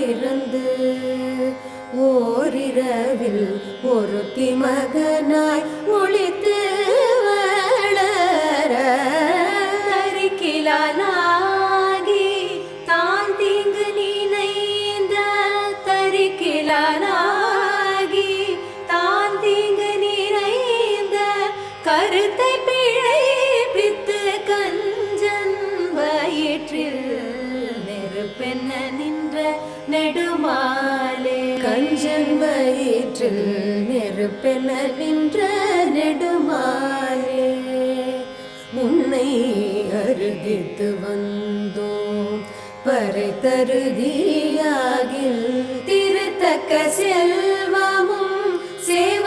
பிறந்து ஓரிரவில் ஒருத்தி மகனாய் ஒளித்து வளர தரிக்கிலானாகி தான் தீங்கு நினைந்த தரிக்கிலானாகி தான் தீங்கு நிறைந்த கருத்தை பிழைப்பித்து கஞ்சன் வயிற்றில் நெருப்பென்ன நின்ற நெடுமாலே கஞ்சன் வயிற்றில் நெருப்பென நின்ற நெடுமாலே உன்னை அருகித்து வந்தோம் பறை தருதியாகில் திருத்தக்க செல்வமும் சேவ